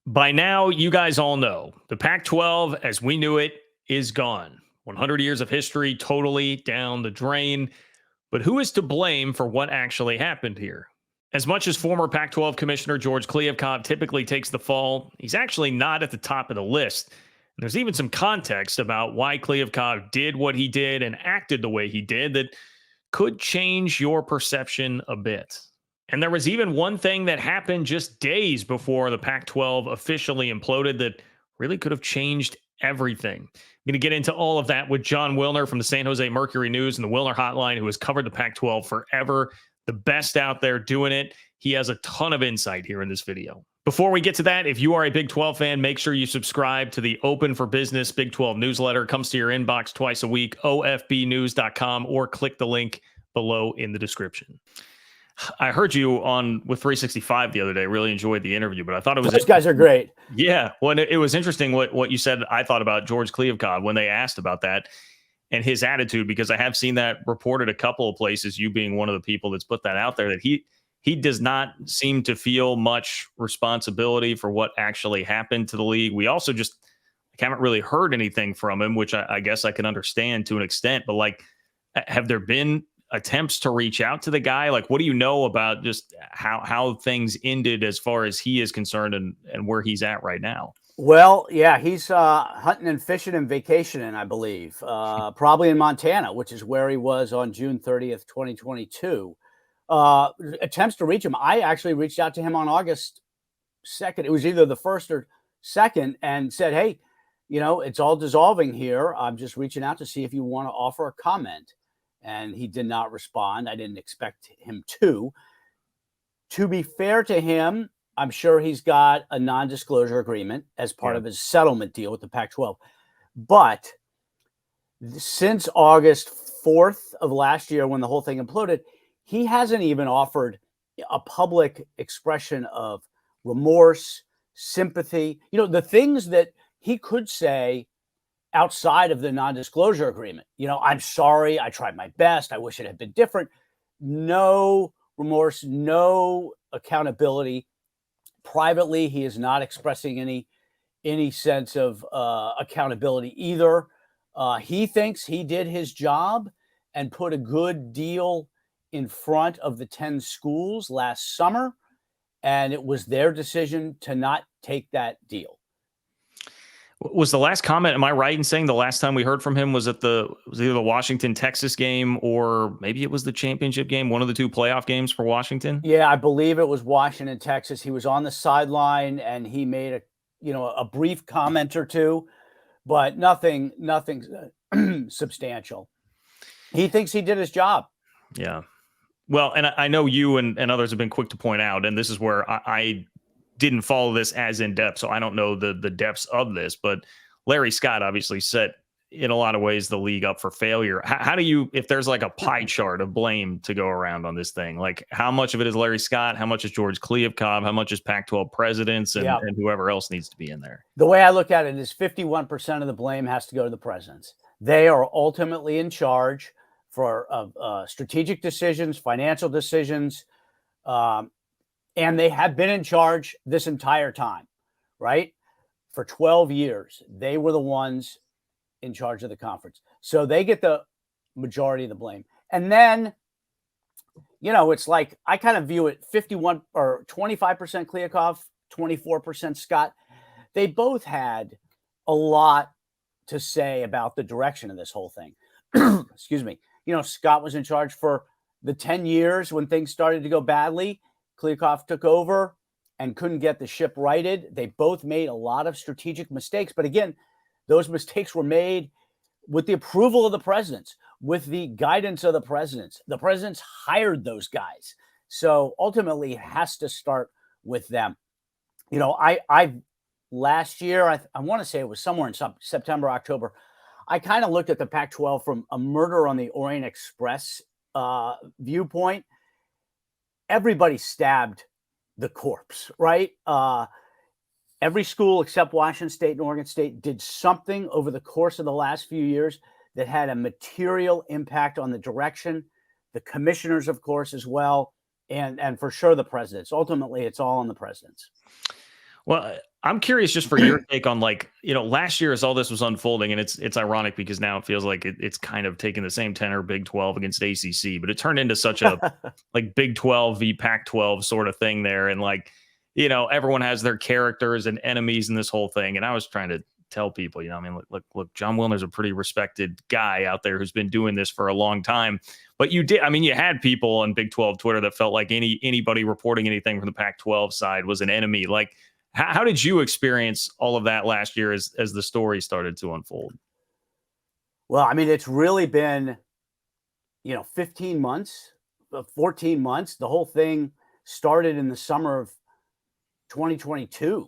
By now, you guys all know the Pac 12, as we knew it, is gone. 100 years of history totally down the drain. But who is to blame for what actually happened here? As much as former Pac 12 Commissioner George Kliavkoff typically takes the fall, he's actually not at the top of the list. And there's even some context about why Kliavkoff did what he did and acted the way he did that could change your perception a bit. And there was even one thing that happened just days before the Pac 12 officially imploded that really could have changed everything. I'm going to get into all of that with Jon Wilner from the San Jose Mercury News and the Wilner Hotline, who has covered the Pac 12 forever, the best out there doing it. He has a ton of insight here in this video. Before we get to that, if you are a Big 12 fan, make sure you subscribe to the Open for Business Big 12 newsletter. It comes to your inbox twice a week, ofbnews.com, or click the link below in the description. I heard you on with 365 the other day. Really enjoyed the interview, but I thought it was those guys are great. Yeah, well, it was interesting what you said. I thought about George Kliavkoff when they asked about that and his attitude, because I have seen that reported a couple of places. You being one of the people that's put that out there, that he does not seem to feel much responsibility for what actually happened to the league. We also just haven't really heard anything from him, which I guess I can understand to an extent. But like, have there been attempts to reach out to the guy? Like, what do you know about just how things ended as far as he is concerned and where he's at right now? Well, yeah, he's hunting and fishing and vacationing, I believe, probably in Montana, which is where he was on June 30th, 2022. Attempts to reach him. I actually reached out to him on August 2nd. It was either the 1st or 2nd, and said, hey, it's all dissolving here. I'm just reaching out to see if you want to offer a comment. And he did not respond. I didn't expect him to. To be fair to him, I'm sure he's got a non-disclosure agreement as part of his settlement deal with the Pac-12. But since August 4th of last year, when the whole thing imploded, he hasn't even offered a public expression of remorse, sympathy, the things that he could say outside of the non-disclosure agreement. I'm sorry, I tried my best, I wish it had been different. No remorse, no accountability. Privately, he is not expressing any sense of accountability either. He thinks he did his job and put a good deal in front of the 10 schools last summer, and it was their decision to not take that deal. Was the last comment, am I right in saying the last time we heard from him was either the Washington-Texas game, or maybe it was the championship game, one of the two playoff games for Washington? Yeah, I believe it was Washington, Texas. He was on the sideline and he made a brief comment or two, but nothing substantial. He thinks he did his job. Yeah. Well, and I know you and others have been quick to point out, and this is where I didn't follow this as in depth, so I don't know the depths of this, but Larry Scott obviously set in a lot of ways the league up for failure. How do you, if there's like a pie chart of blame to go around on this thing, like how much of it is Larry Scott, how much is George Kliavkoff, how much is Pac-12 presidents and whoever else needs to be in there? The way I look at it is 51% of the blame has to go to the presidents. They are ultimately in charge for strategic decisions, financial decisions, and they have been in charge this entire time, right? For 12 years, they were the ones in charge of the conference. So they get the majority of the blame. And then, it's like, I kind of view it 51 or 25% Kliavkoff, 24% Scott. They both had a lot to say about the direction of this whole thing. Excuse me. Scott was in charge for the 10 years when things started to go badly. Kliavkoff took over and couldn't get the ship righted. They both made a lot of strategic mistakes. But again, those mistakes were made with the approval of the presidents, with the guidance of the presidents. The presidents hired those guys. So ultimately, it has to start with them. I last year, I want to say it was somewhere in September, October, I kind of looked at the Pac-12 from a Murder on the Orient Express viewpoint. Everybody stabbed the corpse, right? Every school except Washington State and Oregon State did something over the course of the last few years that had a material impact on the direction. The commissioners, of course, as well, and for sure the presidents. Ultimately, it's all on the presidents. Well, I'm curious just for your take on, like, last year as all this was unfolding, and it's ironic because now it feels like it's kind of taking the same tenor Big 12 against ACC, but it turned into such a like Big 12 v Pac-12 sort of thing there. And like, everyone has their characters and enemies in this whole thing. And I was trying to tell people, I mean, look, Jon Wilner's a pretty respected guy out there who's been doing this for a long time. But you had people on Big 12 Twitter that felt like anybody reporting anything from the Pac-12 side was an enemy. Like, how did you experience all of that last year as the story started to unfold? Well, I mean, it's really been, 15 months, 14 months. The whole thing started in the summer of 2022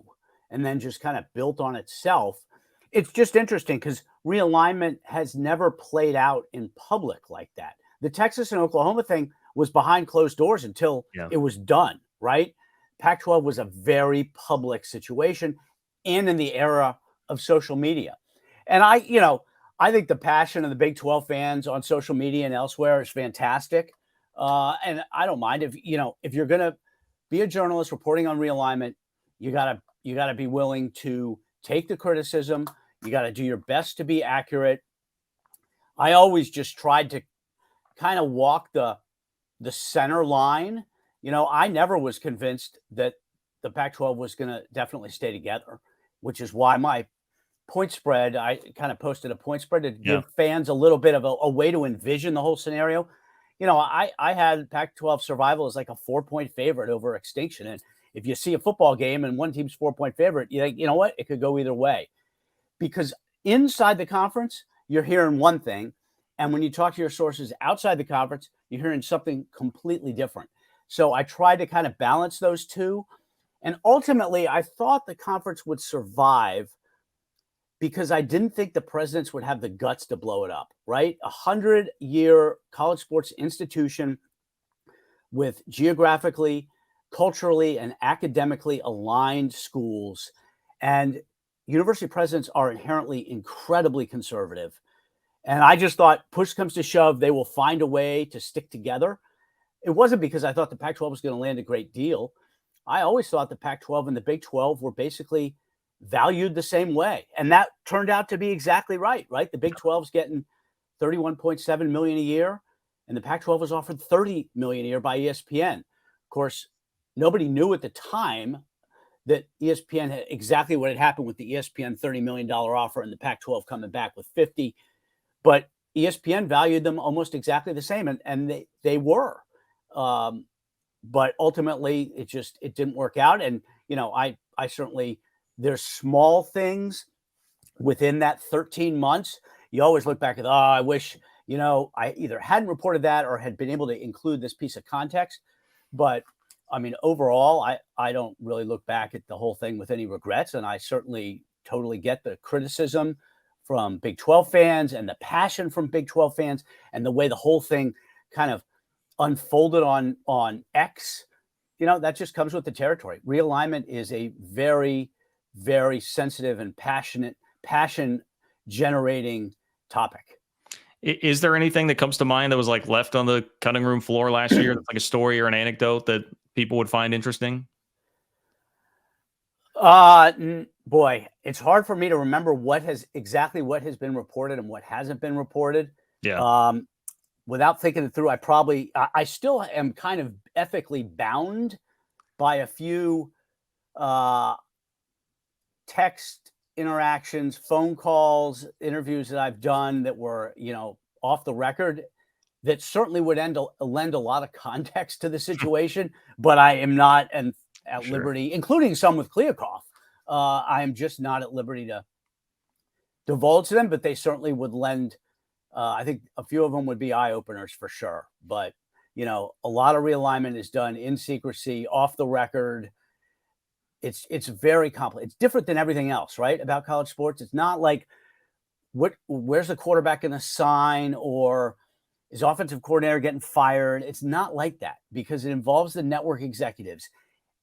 and then just kind of built on itself. It's just interesting because realignment has never played out in public like that. The Texas and Oklahoma thing was behind closed doors until it was done, right? Pac-12 was a very public situation and in the era of social media. And I think the passion of the Big 12 fans on social media and elsewhere is fantastic. And I don't mind if you're going to be a journalist reporting on realignment, you gotta be willing to take the criticism. You got to do your best to be accurate. I always just tried to kind of walk the center line. I never was convinced that the Pac-12 was going to definitely stay together, which is why my point spread, I kind of posted a point spread to give fans a little bit of a way to envision the whole scenario. I had Pac-12 survival as like a 4-point favorite over extinction. And if you see a football game and one team's 4-point favorite, you know what? It could go either way. Because inside the conference, you're hearing one thing. And when you talk to your sources outside the conference, you're hearing something completely different. So I tried to kind of balance those two. And ultimately, I thought the conference would survive because I didn't think the presidents would have the guts to blow it up, right? 100-year college sports institution with geographically, culturally, and academically aligned schools. And university presidents are inherently incredibly conservative. And I just thought, push comes to shove, they will find a way to stick together. It wasn't because I thought the Pac-12 was going to land a great deal. I always thought the Pac-12 and the Big 12 were basically valued the same way. And that turned out to be exactly right? The Big 12 is getting $31.7 million a year, and the Pac-12 was offered $30 million a year by ESPN. Of course, nobody knew at the time that ESPN had exactly what had happened with the ESPN $30 million offer and the Pac-12 coming back with 50. But ESPN valued them almost exactly the same, and they were. But ultimately, it didn't work out. And, I certainly, there's small things within that 13 months. You always look back at, I wish, I either hadn't reported that or had been able to include this piece of context. But I mean, overall, I don't really look back at the whole thing with any regrets. And I certainly totally get the criticism from Big 12 fans and the passion from Big 12 fans and the way the whole thing kind of unfolded on X. That just comes with the territory. Realignment is a very, very sensitive and passion generating topic. Is there anything that comes to mind that was like left on the cutting room floor last year? That's like a story or an anecdote that people would find interesting? Boy, it's hard for me to remember what has been reported and what hasn't been reported. Yeah. Without thinking it through, I still am kind of ethically bound by a few text interactions, phone calls, interviews that I've done that were, off the record that certainly would lend a lot of context to the situation, but I am not at liberty, including some with Kliavkoff. I am just not at liberty to divulge them, but they certainly would lend. I think a few of them would be eye openers for sure. But, a lot of realignment is done in secrecy, off the record. It's very complex. It's different than everything else, right? About college sports. It's not like where's the quarterback going to sign or is offensive coordinator getting fired? It's not like that because it involves the network executives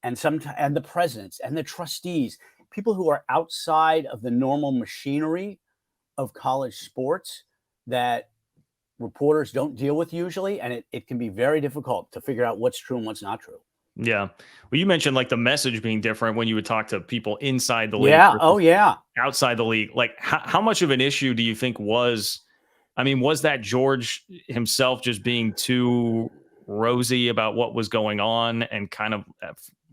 and the presidents and the trustees, people who are outside of the normal machinery of college sports that reporters don't deal with usually. And it can be very difficult to figure out what's true and what's not true. Yeah. Well, you mentioned like the message being different when you would talk to people inside the league Yeah. Oh, versus yeah. outside the league. Like, how much of an issue do you think was? I mean, was that George himself just being too rosy about what was going on and kind of,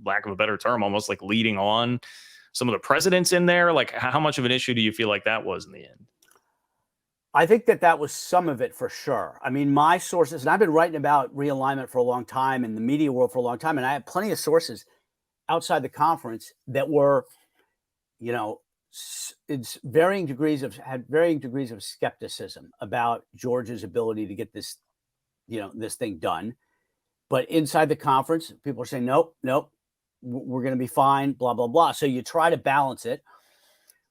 lack of a better term, almost like leading on some of the presidents in there? Like, how much of an issue do you feel like that was in the end? I think that was some of it for sure. I mean, my sources, and I've been writing about realignment for a long time in the media world for a long time, and I have plenty of sources outside the conference that were, you know, it's had varying degrees of skepticism about George's ability to get this, this thing done. But inside the conference, people are saying, nope, nope, we're going to be fine, blah, blah, blah. So you try to balance it.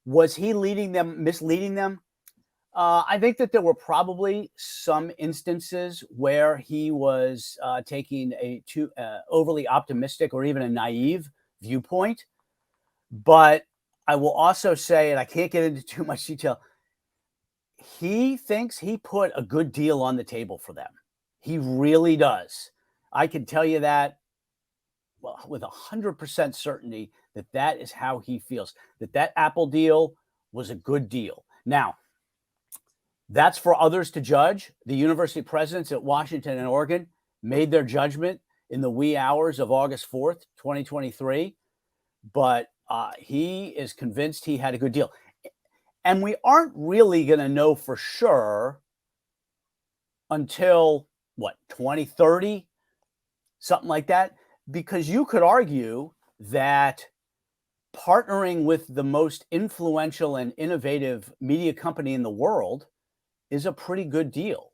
Was he leading them, misleading them? I think that there were probably some instances where he was taking a too overly optimistic or even a naive viewpoint. But I will also say, and I can't get into too much detail, he thinks he put a good deal on the table for them. He really does. I can tell you that, well, with 100% certainty that is how he feels, that Apple deal was a good deal. Now, that's for others to judge. The university presidents at Washington and Oregon made their judgment in the wee hours of August 4th, 2023. But he is convinced he had a good deal. And we aren't really going to know for sure until, 2030? Something like that. Because you could argue that partnering with the most influential and innovative media company in the world is a pretty good deal.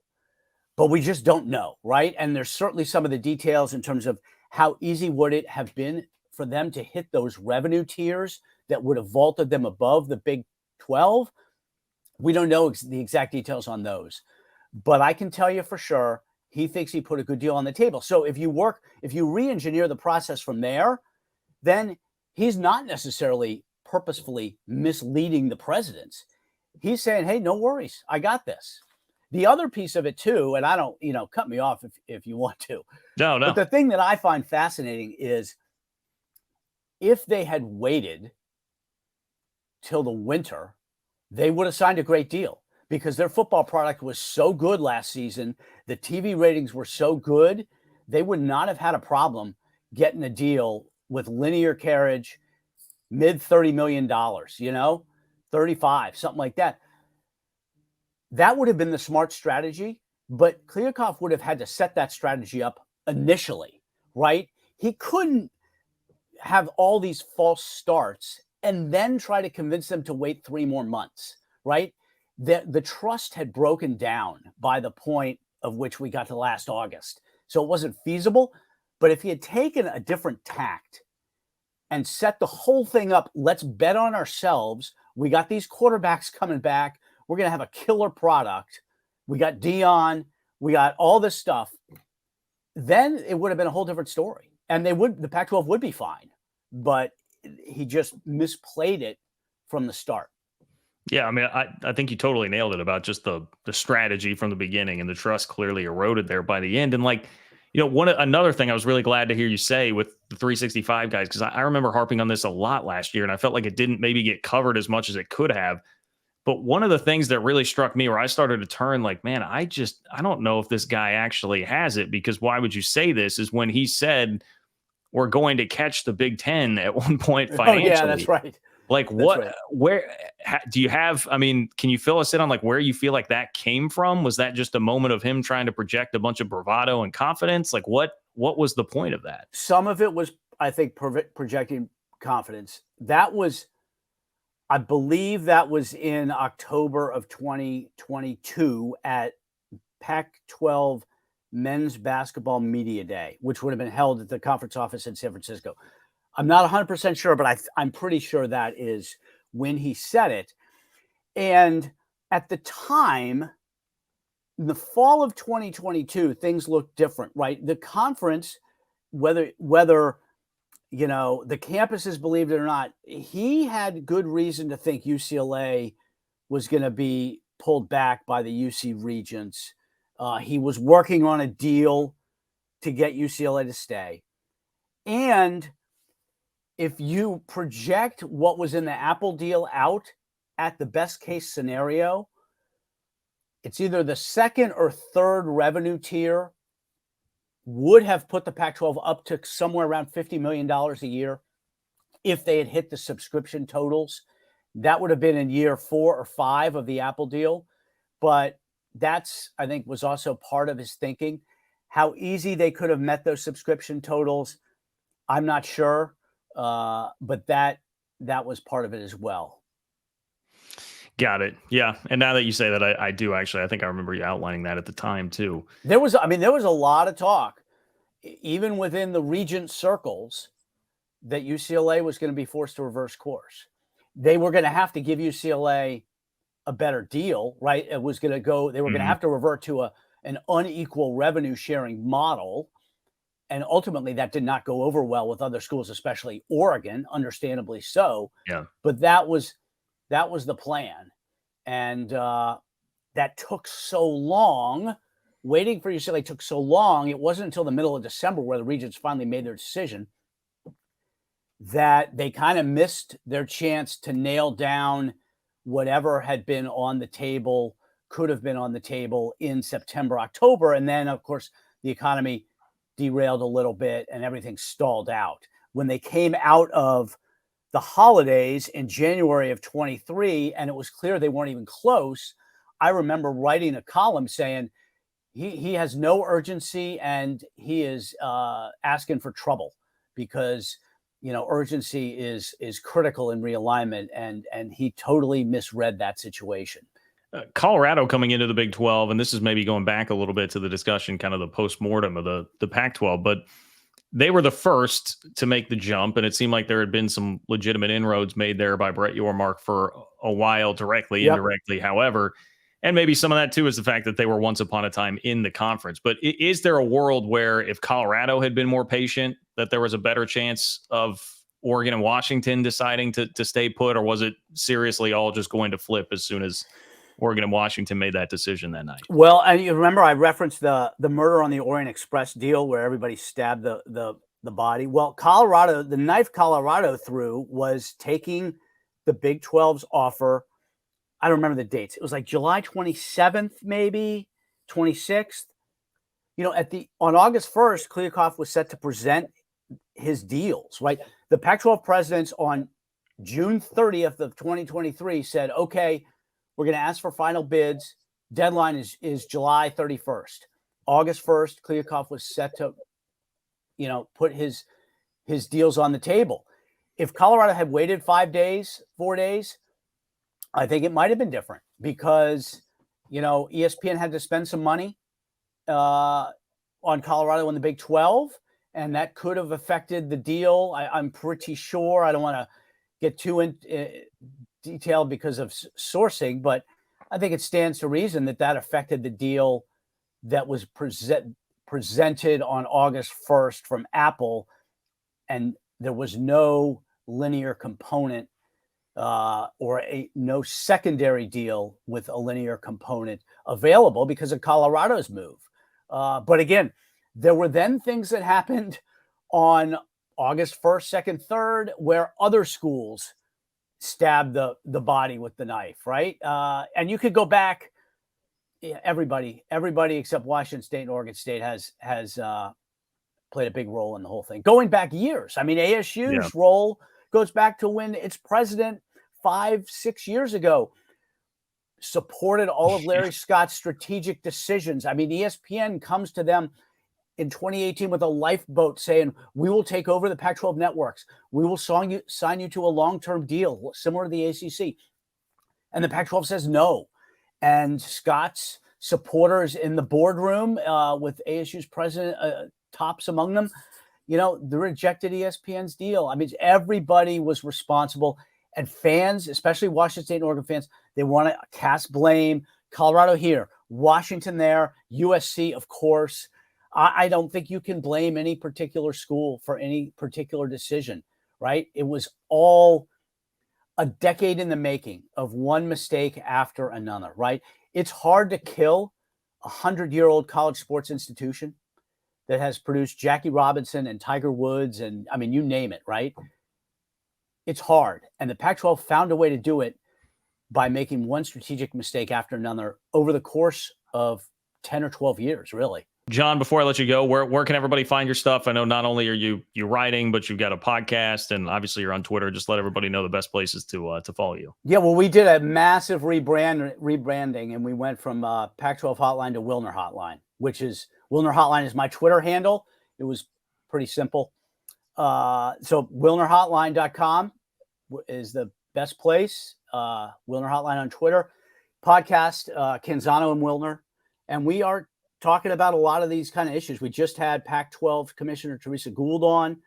But we just don't know, right? And there's certainly some of the details in terms of how easy would it have been for them to hit those revenue tiers that would have vaulted them above the Big 12. We don't know the exact details on those. But I can tell you for sure, he thinks he put a good deal on the table. So if you re-engineer the process from there, then he's not necessarily purposefully misleading the presidents. He's saying, hey, no worries, I got this. The other piece of it too, and I don't, cut me off if you want to. No, no. But the thing that I find fascinating is if they had waited till the winter, they would have signed a great deal because their football product was so good last season. The TV ratings were so good. They would not have had a problem getting a deal with linear carriage, mid $30 million, 35, something like that. That would have been the smart strategy, but Kliavkoff would have had to set that strategy up initially, right? He couldn't have all these false starts and then try to convince them to wait 3 more months, right? The trust had broken down by the point of which we got to last August. So it wasn't feasible. But if he had taken a different tact and set the whole thing up, let's bet on ourselves. We got these quarterbacks coming back. We're going to have a killer product. We got Dion. We got all this stuff. Then it would have been a whole different story. And the Pac-12 would be fine. But he just misplayed it from the start. Yeah, I mean, I think you totally nailed it about just the strategy from the beginning, and the trust clearly eroded there by the end. And like, another thing I was really glad to hear you say with the 365 guys, because I remember harping on this a lot last year, and I felt like it didn't maybe get covered as much as it could have. But one of the things that really struck me where I started to turn like, man, I don't know if this guy actually has it, because why would you say this, is when he said we're going to catch the Big Ten at one point financially. Oh, yeah, that's right. Like where do you have, can you fill us in on like where you feel like that came from? Was that just a moment of him trying to project a bunch of bravado and confidence? Like what was the point of that? Some of it was, I think, projecting confidence. I believe that was in October of 2022 at Pac-12 Men's Basketball Media Day, which would have been held at the conference office in San Francisco. I'm not 100% sure, but I'm pretty sure that is when he said it. And at the time, in the fall of 2022, things looked different, right? The conference, whether the campuses believed it or not, he had good reason to think UCLA was going to be pulled back by the UC Regents. He was working on a deal to get UCLA to stay. And if you project what was in the Apple deal out at the best case scenario, it's either the second or third revenue tier would have put the Pac-12 up to somewhere around $50 million a year if they had hit the subscription totals. That would have been in year 4 or 5 of the Apple deal. But that's, I think, was also part of his thinking. How easy they could have met those subscription totals, I'm not sure. But that was part of it as well. Got it. Yeah. And now that you say that, I do actually. I think I remember you outlining that at the time too. There was a lot of talk, even within the Regent circles, that UCLA was going to be forced to reverse course. They were going to have to give UCLA a better deal, right? It was going to go. They were going to have to revert to an unequal revenue sharing model. And ultimately, that did not go over well with other schools, especially Oregon, understandably so. Yeah. But that was the plan. And that took so long. Waiting for UCLA took so long. It wasn't until the middle of December where the Regents finally made their decision, that they kind of missed their chance to nail down whatever had been on the table, could have been on the table in September, October. And then, of course, the economy derailed a little bit and everything stalled out. When they came out of the holidays in January of 23, and it was clear they weren't even close, I remember writing a column saying he has no urgency and he is asking for trouble, because urgency is critical in realignment, and he totally misread that situation. Colorado coming into the Big 12, and this is maybe going back a little bit to the discussion, kind of the postmortem of the Pac-12, but they were the first to make the jump, and it seemed like there had been some legitimate inroads made there by Brett Yormark for a while, directly, indirectly, however. And maybe some of that, too, is the fact that they were once upon a time in the conference. But is there a world where if Colorado had been more patient, that there was a better chance of Oregon and Washington deciding to stay put, or was it seriously all just going to flip as soon as Oregon and Washington made that decision that night? Well, and you remember I referenced the murder on the Orient Express deal where everybody stabbed the body. Well, Colorado, the knife Colorado threw was taking the Big 12's offer. I don't remember the dates. It was like July 27th, maybe 26th. On August 1st, Kliavkoff was set to present his deals, right? The Pac-12 presidents on June 30th of 2023 said, okay, we're going to ask for final bids. Deadline is July 31st. August 1st, Kliavkoff was set to, put his deals on the table. If Colorado had waited 4 days, I think it might have been different, because, ESPN had to spend some money on Colorado in the Big 12, and that could have affected the deal. I'm pretty sure. I don't want to get too detailed because of sourcing, but I think it stands to reason that affected the deal that was presented on August 1st from Apple, and there was no linear component or no secondary deal with a linear component available because of Colorado's move. But again, there were then things that happened on August 1st, 2nd, 3rd, where other schools stabbed the body with the knife, right? And you could go back. Everybody except Washington State and Oregon State has played a big role in the whole thing, going back years. I mean, ASU's role goes back to when its president 5-6 years ago supported all of Larry Scott's strategic decisions. I mean, ESPN comes to them in 2018 with a lifeboat saying, we will take over the Pac-12 networks. We will sign you to a long-term deal similar to the ACC. And the Pac-12 says no. And Scott's supporters in the boardroom with ASU's president, tops among them, they rejected ESPN's deal. I mean, everybody was responsible. And fans, especially Washington State and Oregon fans, they want to cast blame. Colorado here, Washington there, USC, of course. I don't think you can blame any particular school for any particular decision, right? It was all a decade in the making of one mistake after another, right? It's hard to kill a 100-year-old college sports institution that has produced Jackie Robinson and Tiger Woods, and I mean, you name it, right? It's hard. And the Pac-12 found a way to do it by making one strategic mistake after another over the course of 10 or 12 years, really. Jon, before I let you go, where can everybody find your stuff? I know not only are you writing, but you've got a podcast, and obviously you're on Twitter. Just let everybody know the best places to follow you. Yeah, well, we did a massive rebranding, and we went from Pac-12 Hotline to Wilner Hotline, which is Wilner Hotline is my Twitter handle. It was pretty simple. So WilnerHotline.com is the best place. Wilner Hotline on Twitter. Podcast, Canzano and Wilner. And we are talking about a lot of these kind of issues. We just had Pac-12 Commissioner Teresa Gould on.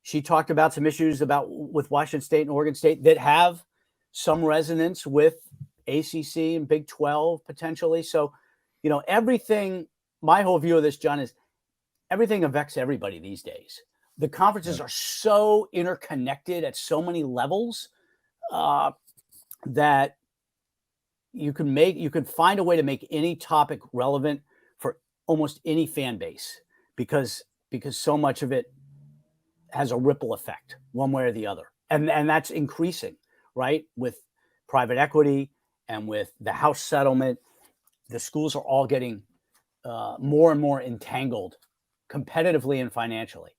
She talked about some issues with Washington State and Oregon State that have some resonance with ACC and Big 12 potentially. So, everything, my whole view of this, Jon, is everything affects everybody these days. The conferences are so interconnected at so many levels that you can find a way to make any topic relevant for almost any fan base because so much of it has a ripple effect one way or the other. And that's increasing, right? With private equity and with the House settlement, the schools are all getting more and more entangled competitively and financially.